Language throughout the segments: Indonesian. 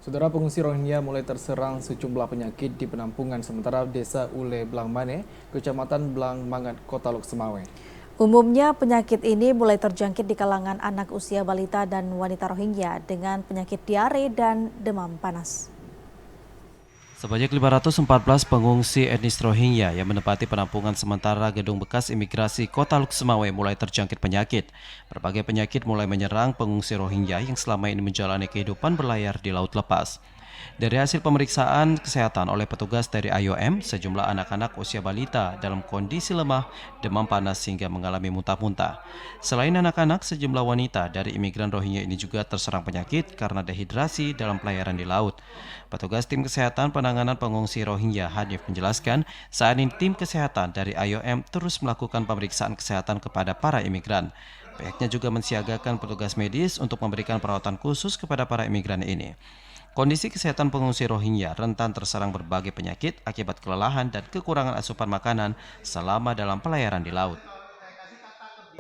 Saudara, pengungsi Rohingya mulai terserang sejumlah penyakit di penampungan sementara Desa Ule Blangmane, Kecamatan Blangmangat, Kota Lok Semawe. Umumnya penyakit ini mulai terjangkit di kalangan anak usia balita dan wanita Rohingya dengan penyakit diare dan demam panas. Sebanyak 514 pengungsi etnis Rohingya yang menempati penampungan sementara gedung bekas imigrasi Kota Lok Semawe mulai terjangkit penyakit. Berbagai penyakit mulai menyerang pengungsi Rohingya yang selama ini menjalani kehidupan berlayar di laut lepas. Dari hasil pemeriksaan kesehatan oleh petugas dari IOM, sejumlah anak-anak usia balita dalam kondisi lemah, demam panas hingga mengalami muntah-muntah. Selain anak-anak, sejumlah wanita dari imigran Rohingya ini juga terserang penyakit karena dehidrasi dalam pelayaran di laut. Petugas tim kesehatan penanganan pengungsi Rohingya Hanif menjelaskan, saat ini tim kesehatan dari IOM terus melakukan pemeriksaan kesehatan kepada para imigran. Pihaknya juga mensiagakan petugas medis untuk memberikan perawatan khusus kepada para imigran ini. Kondisi kesehatan pengungsi Rohingya rentan terserang berbagai penyakit akibat kelelahan dan kekurangan asupan makanan selama dalam pelayaran di laut.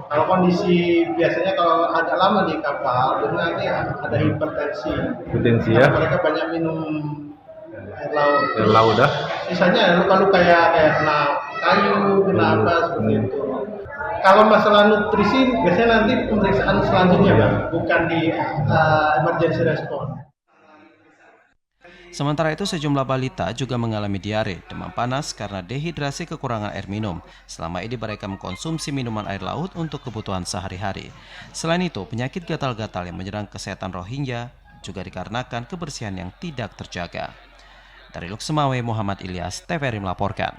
Kalau kondisi biasanya kalau agak lama di kapal, itu nanti ada hipertensi. Hipertensi ya? Mereka banyak minum air laut. Air laut dah. Sisanya luka-luka kayak kena kayu, kena apa seperti itu. Kalau masalah nutrisi biasanya nanti pemeriksaan selanjutnya, Bang, bukan di emergency response. Sementara itu sejumlah balita juga mengalami diare, demam panas karena dehidrasi kekurangan air minum. Selama ini mereka mengkonsumsi minuman air laut untuk kebutuhan sehari-hari. Selain itu, penyakit gatal-gatal yang menyerang kesehatan Rohingya juga dikarenakan kebersihan yang tidak terjaga. Dari Lok Semawe, Muhammad Ilyas, TVRI melaporkan.